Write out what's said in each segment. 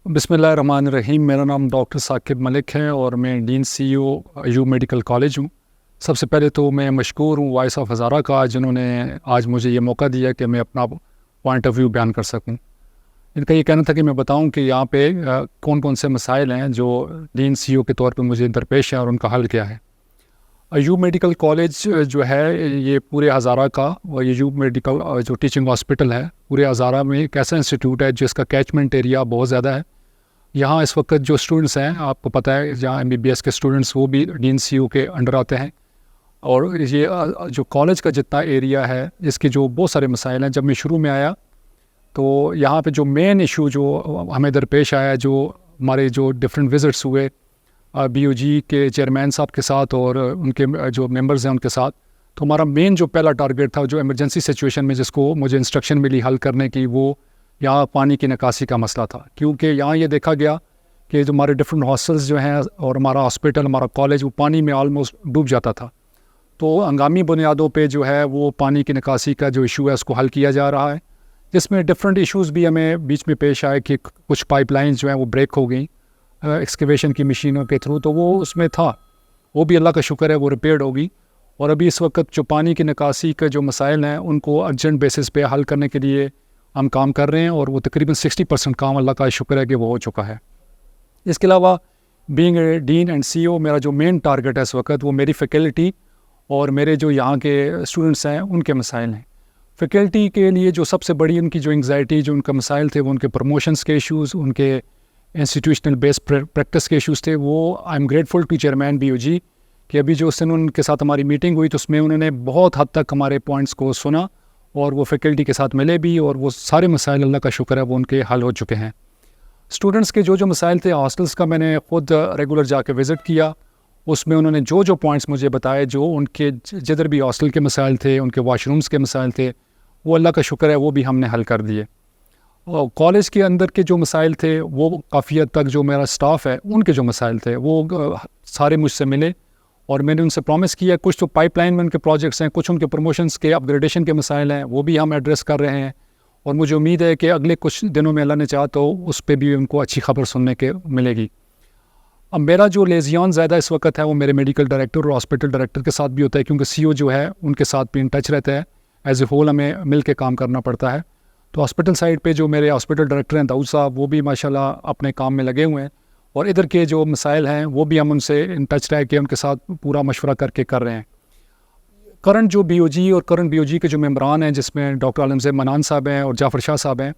बिस्मिल्लाहिर्रहमानिर्रहीम। मेरा नाम डॉक्टर साकिब मलिक है और मैं dean CEO Ayub medical college हूँ। सबसे पहले तो मैं मशकूर हूँ वॉइस ऑफ हज़ारा का, जिन्होंने आज मुझे ये मौका दिया कि मैं अपना पॉइंट ऑफ व्यू बयान कर सकूँ। इनका ये कहना था कि मैं बताऊँ कि यहाँ पे कौन कौन से मसाइल हैं जो डीन CEO के तौर पे मुझे दरपेश हैं और उनका हल क्या है। अयूब मेडिकल कॉलेज जो है ये पूरे हज़ारा का, और अयूब मेडिकल जो टीचिंग हॉस्पिटल है पूरे हज़ारा में एक ऐसा इंस्टीट्यूट है जिसका कैचमेंट एरिया बहुत ज़्यादा है। यहाँ इस वक्त जो स्टूडेंट्स हैं, आपको पता है जहाँ MBBS के स्टूडेंट्स वो भी डीन CEO के अंडर आते हैं। और ये जो कॉलेज का जितना एरिया है इसके जो बहुत सारे मसाइल हैं। जब मैं शुरू में आया तो यहाँ पे जो मेन इशू जो हमें दरपेश आया, जो हमारे जो डिफरेंट विज़िट्स हुए BOG के चेयरमैन साहब के साथ और उनके जो मेंबर्स हैं उनके साथ, तो हमारा मेन जो पहला टारगेट था जो इमरजेंसी सिचुएशन में जिसको मुझे इंस्ट्रक्शन मिली हल करने की, वो यहाँ पानी की निकासी का मसला था। क्योंकि यहाँ ये देखा गया कि जो हमारे डिफरेंट हॉस्टल्स जो हैं और हमारा हॉस्पिटल, हमारा कॉलेज, वो पानी में ऑलमोस्ट डूब जाता था। तो हंगामी बुनियादों पे जो है वो पानी की निकासी का जो इशू है उसको हल किया जा रहा है, जिसमें डिफरेंट इश्यूज़ भी हमें बीच में पेश आए कि कुछ पाइपलाइंस जो हैं वो ब्रेक हो गई एक्सकेवेशन की मशीनों के थ्रू। तो वो उसमें था, वो भी अल्लाह का शुक्र है वो रिपेयर्ड होगी। और अभी इस वक्त जो पानी की निकासी के जो मसाइल हैं उनको अर्जेंट बेसिस पे हल करने के लिए हम काम कर रहे हैं, और वो तकरीबन 60% काम अल्लाह का शुक्र है कि वो हो चुका है। इसके अलावा being a dean and CEO, मेरा जो मेन टारगेट है इस वक्त वो मेरी फैकल्टी और मेरे जो यहाँ के स्टूडेंट्स हैं उनके मसाइल हैं। फैकल्टी के लिए जो सबसे बड़ी उनकी जो एंग्जाइटी, जो उनका मसाइल थे, वो उनके प्रमोशंस के इशूज़, उनके इंस्टीट्यूशनल बेस्ड प्रैक्टिस के इशूज़ थे। वो I am grateful to chairman BOG कि अभी जो उस दिन उनके साथ हमारी मीटिंग हुई तो उसमें उन्होंने बहुत हद तक हमारे पॉइंट्स को सुना और वो फैकल्टी के साथ मिले भी, और वो सारे मसाइल अल्लाह का शुक्र है वो उनके हल हो चुके हैं। स्टूडेंट्स के जो मसाइल थे, हॉस्टल्स का मैंने ख़ुद रेगुलर जाके विज़िट किया। उसमें उन्होंने जो पॉइंट्स मुझे बताए, जो उनके जिधर भी हॉस्टल के मसाइल थे, उनके वाशरूम्स के मसाइल थे, वो अल्लाह का शुक्र है वो भी हमने हल कर दिए। और कॉलेज के अंदर के जो मसाइल थे वो काफ़ी हद तक जो मेरा स्टाफ है उनके जो मसाइल थे वो सारे मुझसे मिले, और मैंने उनसे प्रॉमिस किया कुछ तो पाइपलाइन में उनके प्रोजेक्ट्स हैं, कुछ उनके प्रमोशंस के अपग्रेडेशन के मसाइल हैं, वो भी हम एड्रेस कर रहे हैं। और मुझे उम्मीद है कि अगले कुछ दिनों में अल्लाह ने चाहा तो उस पर भी उनको अच्छी खबर सुनने के मिलेगी। अब मेरा जो लेजियन ज़्यादा इस वक्त है वो मेरे मेडिकल डायरेक्टर और हॉस्पिटल डायरेक्टर के साथ भी होता है, क्योंकि CEO जो है उनके साथ भी इन टच रहता है। एज ए होल हमें मिल के काम करना पड़ता है। तो हॉस्पिटल साइड पे जो मेरे हॉस्पिटल डायरेक्टर हैं दाऊद साहब, वो भी माशाल्लाह अपने काम में लगे हुए हैं, और इधर के जो मसाइल हैं वो भी हम उनसे इन टच रह के उनके साथ पूरा मशवरा करके कर रहे हैं। करंट जो BOG और करंट BOG के जो मेंबरान हैं, जिसमें डॉक्टर आलमज़ेब मनान साहब हैं और जाफ़र शाह साहब हैं,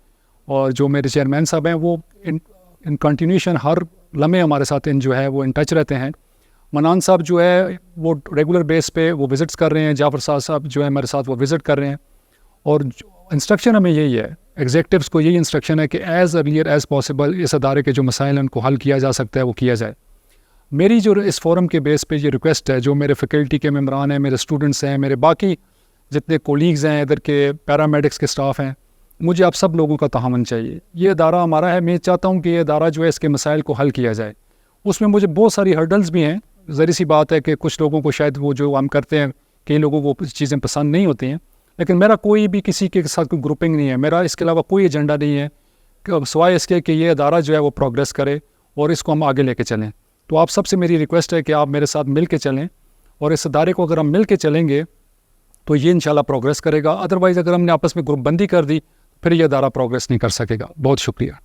और जो मेरे चेयरमैन साहब हैं, वो इन कंटिन्यूशन हर लम्हे हमारे साथ जो है वो इन टच रहते हैं। मनान साहब जो है वो रेगुलर बेस पे वो विज़िट्स कर रहे हैं, जाफ़र शाह साहब जो है मेरे साथ वो विज़िट कर रहे हैं। और इंस्ट्रक्शन हमें यही है, एग्जेक्टिव्स को यही इंस्ट्रक्शन है कि एज़ अर्लियर एज़ पॉसिबल इस अदारे के जो मसाइल हैं उनको हल किया जा सकता है वो किया जाए। मेरी जो इस फोरम के बेस पे ये रिक्वेस्ट है, जो मेरे फैकल्टी के मेंबरान हैं, मेरे स्टूडेंट्स हैं, मेरे बाकी जितने कोलीग्स हैं, इधर के पैरामेडिक्स के स्टाफ हैं, मुझे आप सब लोगों का तहामन चाहिए। ये अदारा हमारा है, मैं चाहता हूँ कि ये अदारा जो है इसके मसाइल को हल किया जाए। उसमें मुझे बहुत सारी हर्डल्स भी हैं। ज़री सी बात है कि कुछ लोगों को शायद वो जो हम करते हैं, कई लोगों को चीज़ें पसंद नहीं होती हैं, लेकिन मेरा कोई भी किसी के साथ कोई ग्रुपिंग नहीं है। मेरा इसके अलावा कोई एजेंडा नहीं है सिवाय इसके कि ये अदारा जो है वो प्रोग्रेस करे और इसको हम आगे लेके चलें। तो आप सबसे मेरी रिक्वेस्ट है कि आप मेरे साथ मिल के चलें, और इस अदारे को अगर हम मिल के चलेंगे तो ये इंशाल्लाह प्रोग्रेस करेगा। अदरवाइज़ अगर हमने आपस में ग्रुप बंदी कर दी फिर ये अदारा प्रोग्रेस नहीं कर सकेगा। बहुत शुक्रिया।